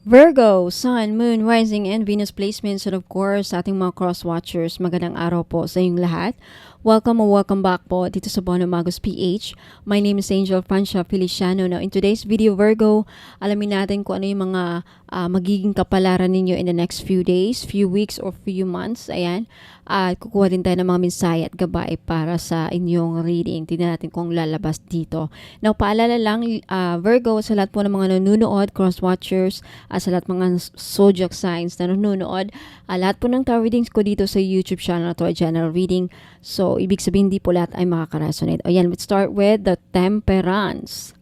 Virgo, Sun, Moon, Rising, and Venus placements, and of course, sa ating mga cross-watchers, magandang araw po sa inyong lahat. Welcome or welcome back po dito sa Bono Magos PH. My name is Angel Francia Feliciano. Now, in today's video, Virgo, alamin natin kung ano yung mga magiging kapalaran ninyo in the next few days, few weeks, or few months. Ayan. At kukuha din tayo ng mga mensahe at gabay para sa inyong reading. Tignan natin kung lalabas dito. Now, paalala lang, Virgo, sa lahat po ng mga nanonood, cross-watchers, sa lahat mga zodiac signs na nanonood, lahat po ng tarot readings ko dito sa YouTube channel to, general reading. So, ibig sabihin di po lahat ay makaka-resonate. Ayan, let's start with the Temperance.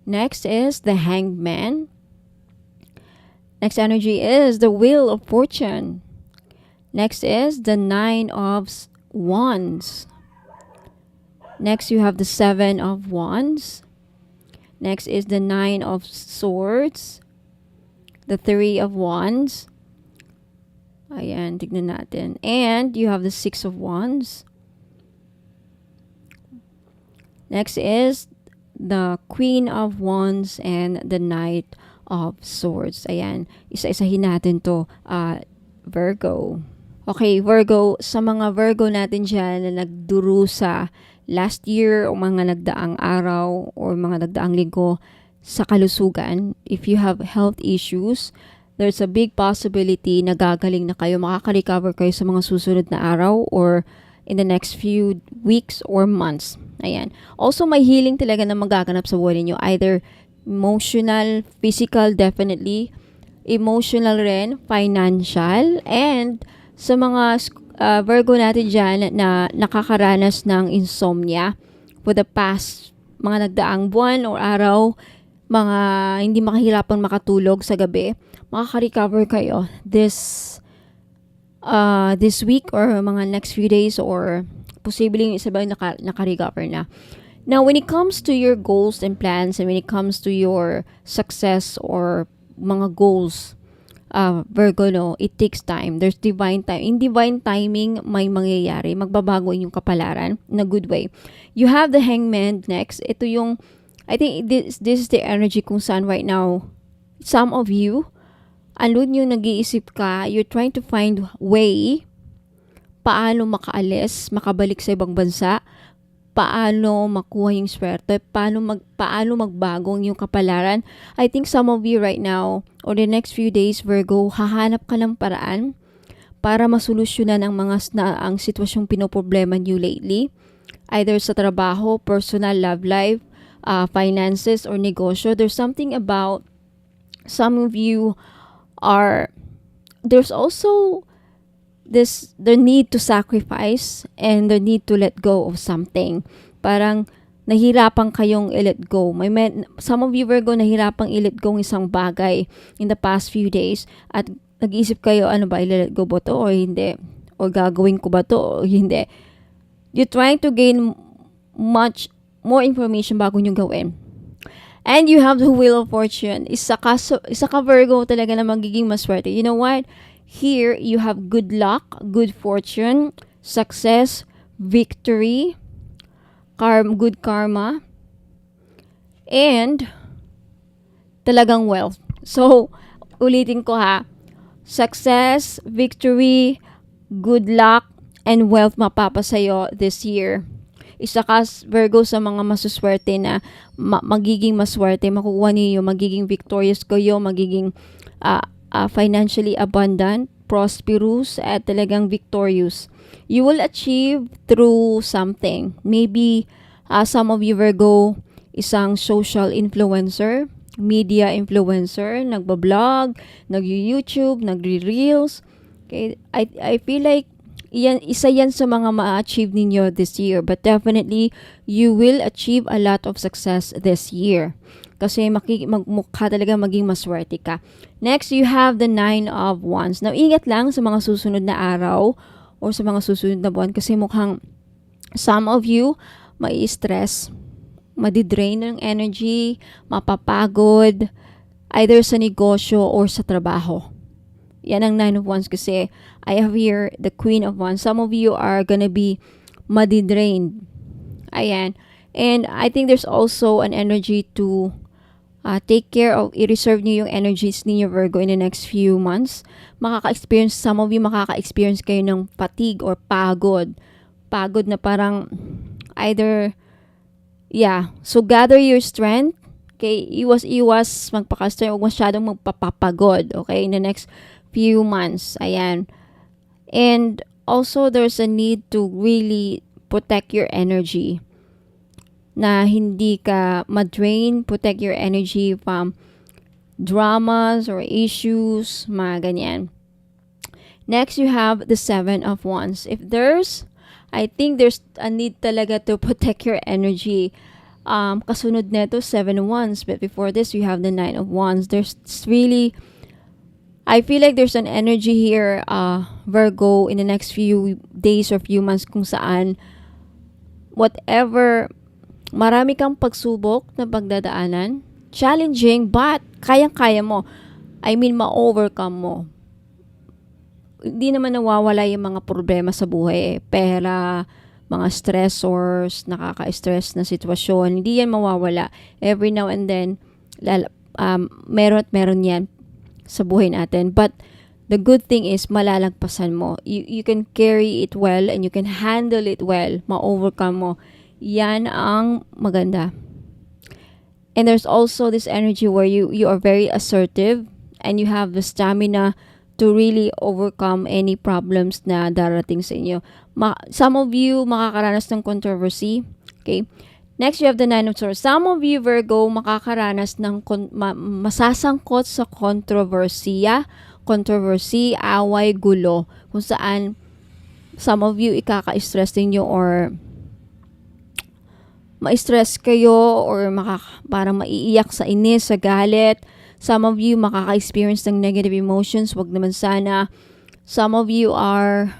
Next is the Hanged Man. Next energy is the Wheel of Fortune. Next is the Nine of Wands. Next, you have the Seven of Wands. Next is the Nine of Swords. The Three of Wands. Ayan, tignan natin. And you have the Six of Wands. Next is the Queen of Wands and the Knight of Swords. Ayan, isa-isahin natin to, Virgo. Okay, Virgo, sa mga Virgo natin dyan na nagdurusa last year o mga nagdaang araw o mga nagdaang linggo sa kalusugan, if you have health issues, there's a big possibility na gagaling na kayo, makaka-recover kayo sa mga susunod na araw or in the next few weeks or months. Ayan. Also, may healing talaga na magaganap sa buhay niyo. Either emotional, physical, definitely. Emotional rin, financial, and sa mga Virgo natin dyan na nakakaranas ng insomnia for the past mga nagdaang buwan or araw, mga hindi makahirapang makatulog sa gabi, makaka-recover kayo this week or mga next few days, or posibleng isa ba naka-recover na. Now, when it comes to your goals and plans, and when it comes to your success or mga goals, Virgo, no, it takes time. There's divine time. In divine timing, may mangyayari. Magbabago inyong kapalaran in a good way. You have the Hangman next. Ito yung, I think this is the energy kung saan right now, some of you, alun yung nag-iisip ka, you're trying to find way paano makaalis, makabalik sa ibang bansa, paano makuha yung swerte, paano magbago yung kapalaran. I think some of you right now, or the next few days, Virgo, hahanap ka ng paraan para masolusyonan ang sitwasyong pinoproblema niyo lately. Either sa trabaho, personal, love life, finances, or negosyo. There's something about some of you there's also the need to sacrifice and the need to let go of something. Parang nahirapan kayong i-let go. Some of you, Virgo, nahirapang i-let go ng isang bagay in the past few days at nag-iisip kayo, ano ba, i-let go ba to o hindi? O gagawin ko ba to o hindi? You're trying to gain much more information bago nyo gawin. And you have the Wheel of Fortune. Isa ka Virgo talaga na magiging maswerte. You know what? Here, you have good luck, good fortune, success, victory, good karma, and talagang wealth. So, ulitin ko ha. Success, victory, good luck, and wealth mapapasayo this year. Isa ka, Virgo, sa mga masuswerte na magiging maswerte, makukuha niyo, magiging victorious kayo, magiging financially abundant, prosperous, at talagang victorious. You will achieve through something. Maybe some of you, Virgo, isang social influencer, media influencer, nagbablog, nag-YouTube, nagre-reels. Okay? I feel like isa yan sa mga ma-achieve ninyo this year. But definitely, you will achieve a lot of success this year. Kasi magmukha talaga maging maswerte ka. Next, you have the Nine of Wands. Now, ingat lang sa mga susunod na araw or sa mga susunod na buwan kasi mukhang some of you mai-stress, madidrain ng energy, mapapagod, either sa negosyo or sa trabaho. Yan ang Nine of Wands kasi I have here the Queen of Wands. Some of you are gonna be madidrained. Ayan. And I think there's also an energy to Take care of, i-reserve niyo yung energies ninyo, Virgo, in the next few months. Some of you makaka-experience kayo ng fatigue or pagod. Pagod na parang either, so gather your strength. Okay, iwas magpaka-strength, huwag masyadong magpapapagod, okay, in the next few months. Ayan. And also, there's a need to really protect your energy. Na hindi ka ma-drain, protect your energy from dramas or issues, mga ganyan. Next, you have the Seven of Wands. I think there's a need talaga to protect your energy. Kasunod neto, 7 of Wands. But before this, you have the 9 of Wands. I feel like there's an energy here, Virgo, in the next few days or few months kung saan marami kang pagsubok na pagdadaanan. Challenging, but kayang-kaya mo. Ma-overcome mo. Hindi naman nawawala yung mga problema sa buhay. Pera, mga stressors, nakaka-stress na sitwasyon. Hindi yan mawawala. Every now and then, meron yan sa buhay natin. But the good thing is, malalagpasan mo. You can carry it well and you can handle it well. Ma-overcome mo. Yan ang maganda. And there's also this energy where you are very assertive and you have the stamina to really overcome any problems na darating sa inyo. Some of you makakaranas ng controversy. Okay? Next, you have the 9 of Swords. Some of you, Virgo, makakaranas ng masasangkot sa controversy, away, gulo. Kung saan some of you ikaka-stress ninyo or ma-stress kayo or parang maiiyak sa inis, sa galit. Some of you makaka-experience ng negative emotions. Wag naman sana. Some of you are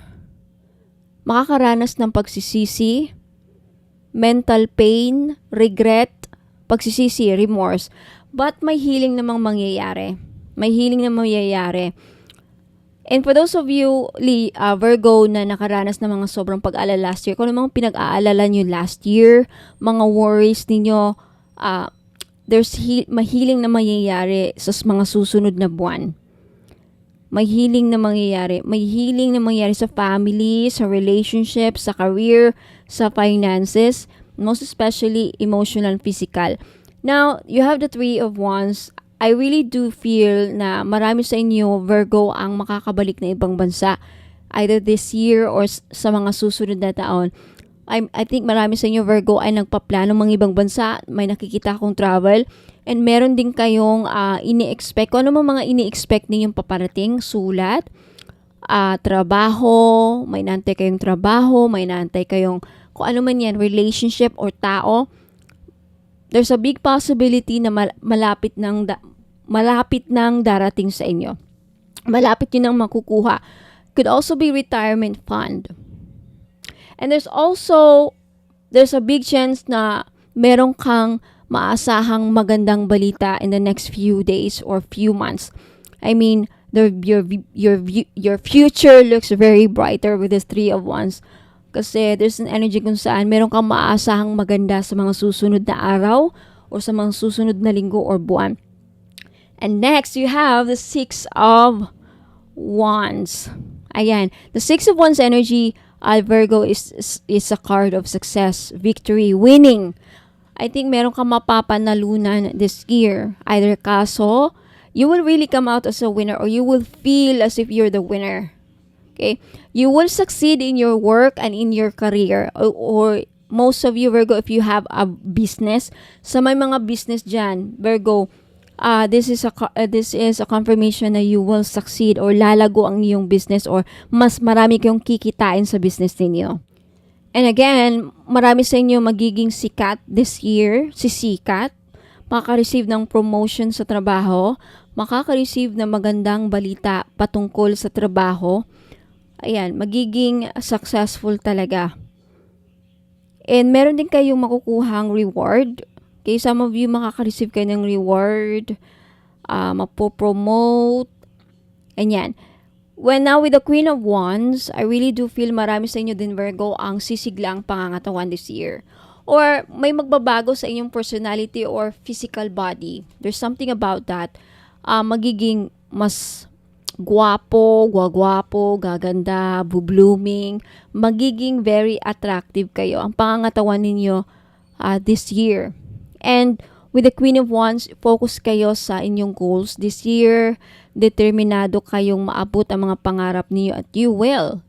makakaranas ng pagsisisi, mental pain, regret, pagsisisi, remorse. But may healing namang mangyayari. And for those of you, Virgo, na nakaranas ng mga sobrang pag-aalala last year, kung ano mga pinag-aalala nyo last year, mga worries ninyo, there's mahiling na mangyayari sa mga susunod na buwan. May healing na mangyayari sa family, sa relationship, sa career, sa finances, most especially emotional and physical. Now, you have the 3 of Wands. I really do feel na marami sa inyo, Virgo, ang makakabalik na ibang bansa. Either this year or sa mga susunod na taon. I think marami sa inyo, Virgo, ay nagpaplano mga ibang bansa. May nakikita akong travel. And meron din kayong ini-expect. Kung ano mga ini-expect ninyong paparating, sulat, trabaho, may naantay kayong trabaho, may naantay kayong kung ano man yan, relationship or tao. There's a big possibility na malapit nang darating sa inyo. Malapit yun ang makukuha. Could also be retirement fund. And there's a big chance na meron kang maasahang magandang balita in the next few days or few months. Your future looks very brighter with this 3 of Wands. Kasi there's an energy kung saan meron kang maasahang maganda sa mga susunod na araw o sa mga susunod na linggo or buwan. And next, you have the 6 of Wands. Ayan. The 6 of Wands energy, Virgo, is a card of success, victory, winning. I think meron kang mapapanalunan this year. Either kaso, you will really come out as a winner or you will feel as if you're the winner. Okay? You will succeed in your work and in your career. Or most of you, Virgo, if you have a business, sa may mga business dyan, Virgo, this is a confirmation na you will succeed or lalago ang iyong business or mas marami kayong kikitain sa business ninyo. And again, marami sa inyo magiging sikat this year, sisikat, makaka-receive ng promotion sa trabaho, makaka-receive ng magandang balita patungkol sa trabaho. Ayan, magiging successful talaga. And meron din kayong makukuhang reward. Okay, some of you makaka-receive kayo ng reward, mapopromote, ganyan. Now with the Queen of Wands, I really do feel marami sa inyo din, Virgo, ang sisiglang pangangatawan this year. or may magbabago sa inyong personality or physical body. There's something about that. Magiging mas gwagwapo, gaganda, blooming, magiging very attractive kayo. Ang pangangatawan ninyo this year. And with the Queen of Wands, focus kayo sa inyong goals this year. Determinado kayong maabot ang mga pangarap niyo at you will.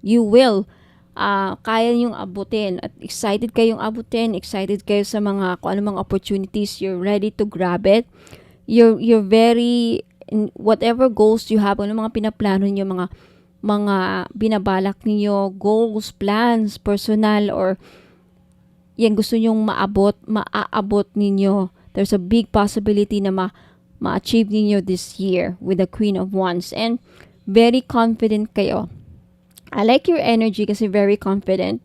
Kaya niyong abutin at excited kayong abutin, excited kayo sa mga kung anumang opportunities, you're ready to grab it. You're very in whatever goals you have, ano mga pinaplano niyo, mga binabalak niyo, goals, plans, personal or yan gusto nyong maaabot ninyo. There's a big possibility na ma-achieve ninyo this year with the Queen of Wands. And very confident kayo. I like your energy kasi very confident.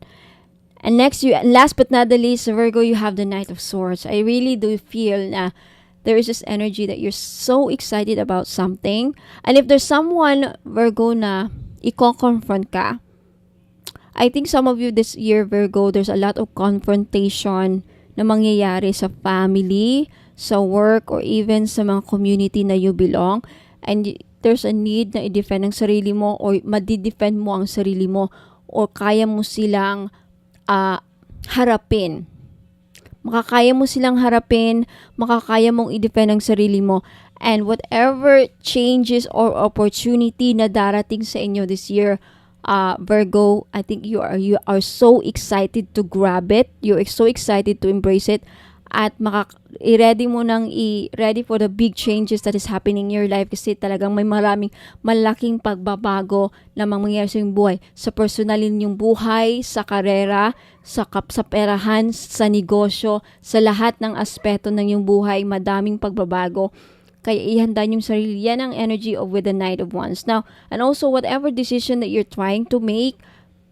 And last but not the least, Virgo, you have the Knight of Swords. I really do feel na there is this energy that you're so excited about something. And if there's someone, Virgo, na i-confront ka, I think some of you this year, Virgo, there's a lot of confrontation na mangyayari sa family, sa work, or even sa mga community na you belong. And there's a need na i-defend ang sarili mo or madi-defend mo ang sarili mo or kaya mo silang harapin. Makakaya mo silang harapin, makakaya mong i-defend ang sarili mo. And whatever changes or opportunity na darating sa inyo this year, Virgo, I think you are so excited to grab it. You're so excited to embrace it. At i-ready mo nang ready for the big changes that is happening in your life kasi talagang may malaking pagbabago na mangyayari sa iyong buhay. Sa personal ninyong buhay, sa karera, sa perahan, sa negosyo, sa lahat ng aspeto ng iyong buhay, madaming pagbabago. Kaya ihanda yung sarili. Yan ang energy of with the Knight of Wands. Now, and also whatever decision that you're trying to make,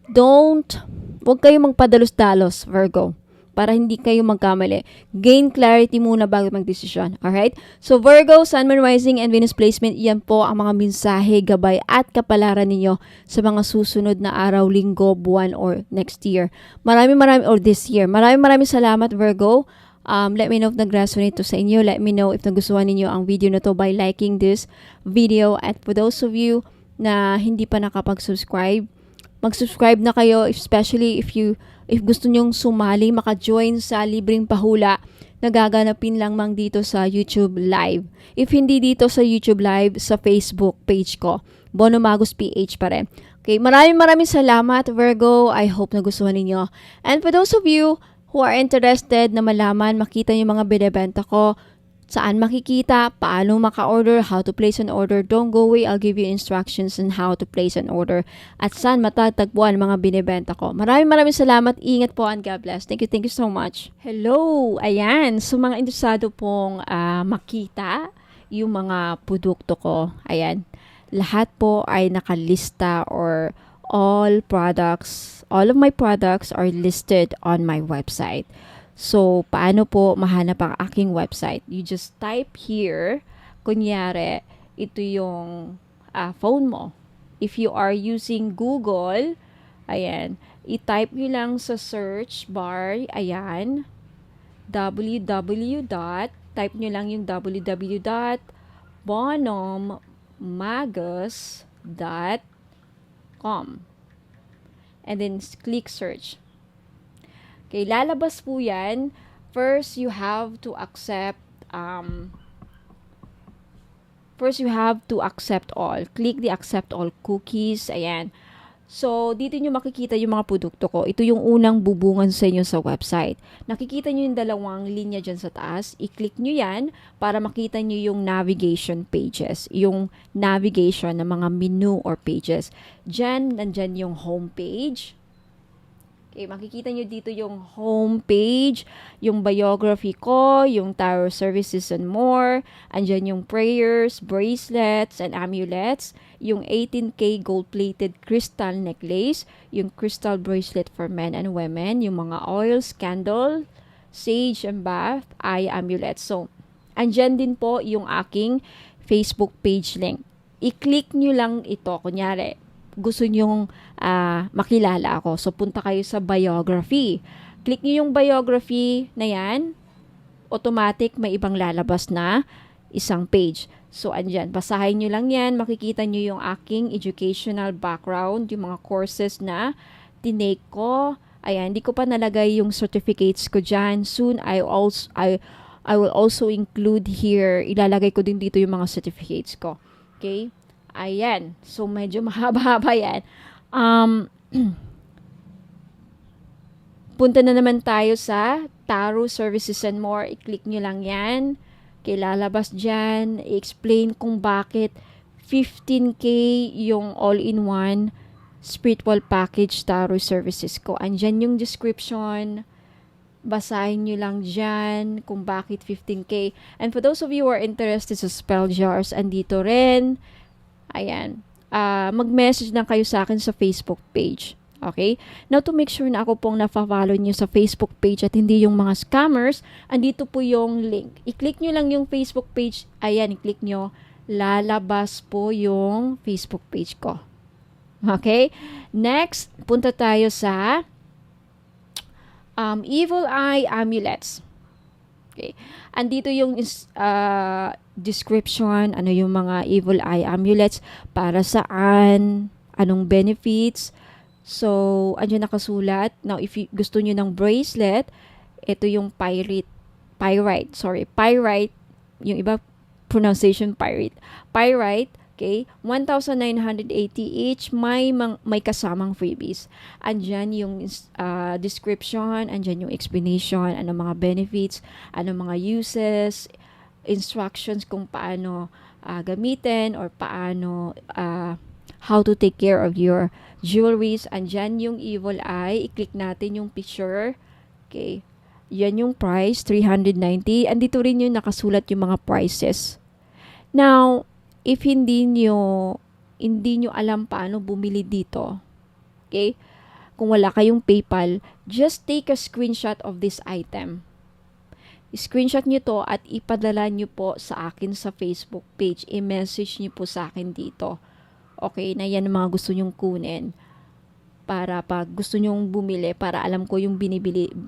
huwag kayo magpadalos-dalos, Virgo, para hindi kayo magkamali. Gain clarity muna bago mag-desisyon. Alright? So, Virgo, Sun, Moon, Rising, and Venus placement, yan po ang mga mensahe, gabay, at kapalaran ninyo sa mga susunod na araw, linggo, buwan, or next year. Or this year. Maraming salamat, Virgo. Let me know if nag-resonate to sa inyo. Let me know if nagustuhan ninyo ang video na to by liking this video. At for those of you na hindi pa nakapag-subscribe, mag-subscribe na kayo, especially if gusto nyong sumali, maka-join sa libreng pahula na gaganapin lang mang dito sa YouTube Live. If hindi dito sa YouTube Live, sa Facebook page ko, Bono Magus PH pa rin. Okay, maraming salamat, Virgo. I hope nagustuhan ninyo. And for those of you who are interested na malaman, makita yung mga binibenta ko, saan makikita, paano maka-order, how to place an order, don't go away. I'll give you instructions on how to place an order at saan matatagpuan mga binibenta ko. Maraming salamat. Ingat po and God bless. Thank you so much. Hello! Ayan. So mga interesado pong makita yung mga produkto ko. Ayan. Lahat po ay nakalista or all of my products are listed on my website. So, paano po mahanap ang aking website? You just type here, kunyari, ito yung phone mo. If you are using Google, ayan, i-type nyo lang sa search bar, ayan, type nyo lang yung www.bonommagus.com. And then click search. Okay, lalabas po yan. First, you have to accept all. Click the accept all cookies. Ayan. So, dito nyo makikita yung mga produkto ko. Ito yung unang bubungan sa inyo sa website. Nakikita nyo yung dalawang linya dyan sa taas. I-click nyo yan para makita nyo yung navigation pages. Yung navigation ng mga menu or pages. Nandyan yung home page. Okay, makikita nyo dito yung home page, yung biography ko, yung tarot services and more. Andyan yung prayers, bracelets, and amulets. Yung 18K gold-plated crystal necklace, yung crystal bracelet for men and women, yung mga oils, candle, sage and bath, eye amulets. So, andyan din po yung aking Facebook page link. I-click nyo lang ito. Kunyari, gusto nyong makilala ako. So, punta kayo sa biography. Click nyo yung biography na yan, automatic may ibang lalabas na isang page. So, andyan, basahin nyo lang yan, makikita nyo yung aking educational background, yung mga courses na tinake ko. Ayan, hindi ko pa nalagay yung certificates ko dyan. Soon, I will also include here, ilalagay ko din dito yung mga certificates ko. Okay? Ayan. So, medyo mahaba-haba yan. Punta na naman tayo sa Taro Services and More. I-click nyo lang yan. Okay, lalabas dyan. I-explain kung bakit 15K yung all-in-one spiritual package Taro Services ko. Andyan yung description. Basahin nyo lang dyan kung bakit 15K. And for those of you who are interested sa spell jars, andito rin. Ayan. Mag-message lang kayo sa akin sa Facebook page. Okay? Now, to make sure na ako pong na-follow nyo sa Facebook page at hindi yung mga scammers, andito po yung link. I-click nyo lang yung Facebook page. Ayan, i-click nyo. Lalabas po yung Facebook page ko. Okay? Next, punta tayo sa Evil Eye Amulets. Okay. Andito yung description, ano yung mga Evil Eye Amulets, para saan, anong benefits. So, andyan nakasulat. Now, if gusto nyo ng bracelet, ito yung pyrite, yung iba pronunciation pyrite, okay, 1,980 each, may kasamang freebies. Andyan yung description, andyan yung explanation, ano mga benefits, ano mga uses, instructions kung paano gamitin or paano how to take care of your jewelries. Andyan yung Evil Eye, i-click natin yung picture. Okay, yan yung price, 390. Andito rin yung nakasulat yung mga prices. Now, if hindi nyo alam paano bumili dito, okay, kung wala kayong PayPal, just take a screenshot of this item. I-screenshot nyo to at ipadala nyo po sa akin sa Facebook page. I-message nyo po sa akin dito. Okay, na yan ang mga gusto nyong kunin. Para pag gusto nyong bumili, para alam ko yung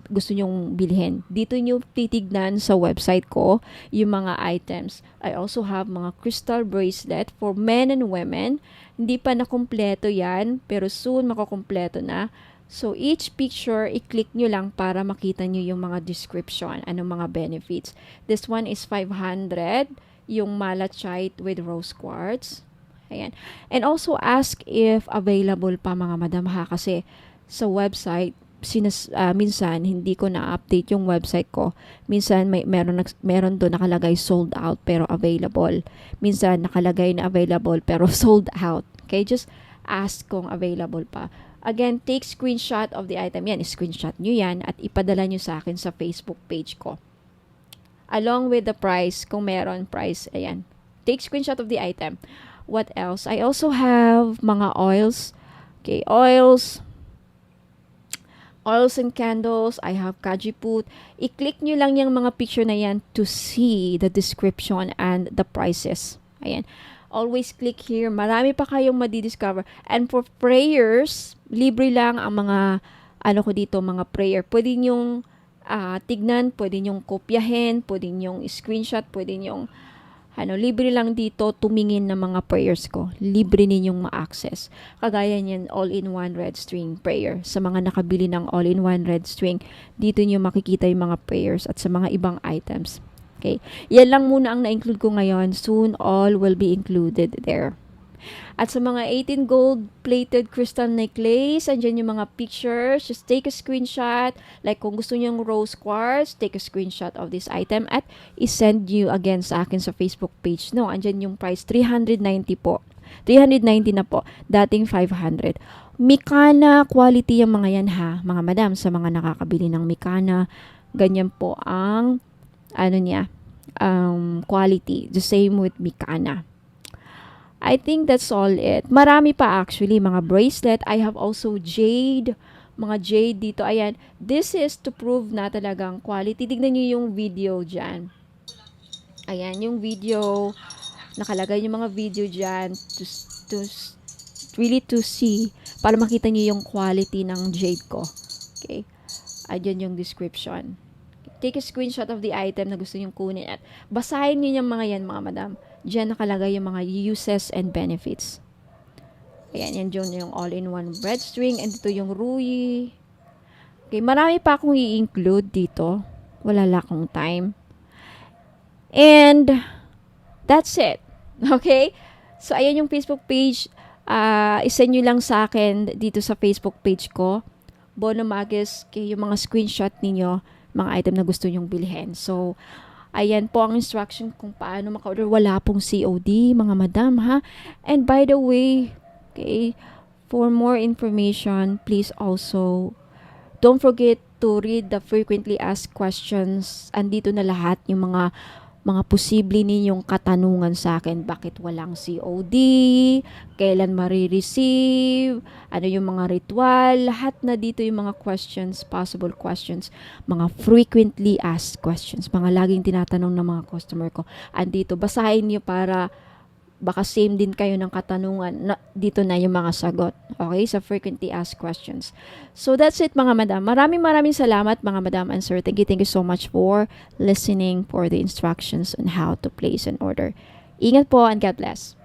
gusto nyong bilhin. Dito nyo titignan sa website ko yung mga items. I also have mga crystal bracelet for men and women. Hindi pa nakumpleto yan, pero soon makukumpleto na. So, each picture, i-click nyo lang para makita nyo yung mga description, anong mga benefits. This one is 500, yung malachite with rose quartz. Ayan. And also ask if available pa, mga madam, ha, kasi sa website minsan hindi ko na-update yung website ko. Minsan meron doon nakalagay sold out pero available. Minsan nakalagay na available pero sold out. Okay, just ask kung available pa. Again, take screenshot of the item. Yan, screenshot nyo yan at ipadala nyo sa akin sa Facebook page ko. Along with the price, kung meron price, ayan. Take screenshot of the item. What else? I also have mga oils. Okay, oils and candles. I have kajiput. I-click nyo lang yung mga picture na yan to see the description and the prices. Ayan. Always click here. Marami pa kayong madidiscover. And for prayers, libre lang ang mga mga prayer. Pwede nyong tignan, pwede nyong kopyahin, pwede nyong screenshot, pwede nyong libre lang dito tumingin ng mga prayers ko. Libre ninyong ma-access. Kagaya niyan, all-in-one red string prayer. Sa mga nakabili ng all-in-one red string, dito nyo makikita yung mga prayers at sa mga ibang items. Okay? Yan lang muna ang na-include ko ngayon. Soon, all will be included there. At sa mga 18 gold-plated crystal necklace, andyan yung mga pictures. Just take a screenshot. Like kung gusto nyo yung rose quartz, take a screenshot of this item at isend you again sa akin sa Facebook page. No, andyan yung price, 390 po. 390 na po. Dating 500. Mikana quality yung mga yan, ha, mga madam. Sa mga nakakabili ng Mikana, ganyan po ang quality. The same with Mikana. I think that's all it. Marami pa actually, mga bracelet. I have also jade. Mga jade dito. Ayan. This is to prove na talagang quality. Tignan nyo yung video dyan. Ayan, yung video. Nakalagay yung mga video dyan to see. Para makita nyo yung quality ng jade ko. Okay. Andyan yung description. Take a screenshot of the item na gusto nyong kunin at basahin niyo yung mga yan, mga madam. Diyan nakalagay yung mga uses and benefits. Ayan, yan dyan yung all-in-one bread string. And dito yung Rui. Okay, marami pa akong i-include dito. Wala lang akong time. And that's it. Okay? So, ayan yung Facebook page. Isend nyo lang sa akin dito sa Facebook page ko. Bono Magis, yung mga screenshot ninyo, mga item na gusto nyong bilhin. So, ayan po ang instruction kung paano maka-order. Wala pong COD, mga madam, ha? And by the way, okay, for more information, please also don't forget to read the frequently asked questions. Andito na lahat yung mga posible ninyong katanungan sa akin. Bakit walang COD? Kailan marireceive? Ano yung mga ritual? Lahat na dito yung mga questions, possible questions, mga frequently asked questions, mga laging tinatanong ng mga customer ko. Andito, basahin niyo para baka same din kayo ng katanungan. Dito na yung mga sagot. Okay? Sa frequently asked questions. So, that's it, mga madam. Maraming salamat, mga madam and sir. Thank you so much for listening for the instructions on how to place an order. Ingat po and God bless.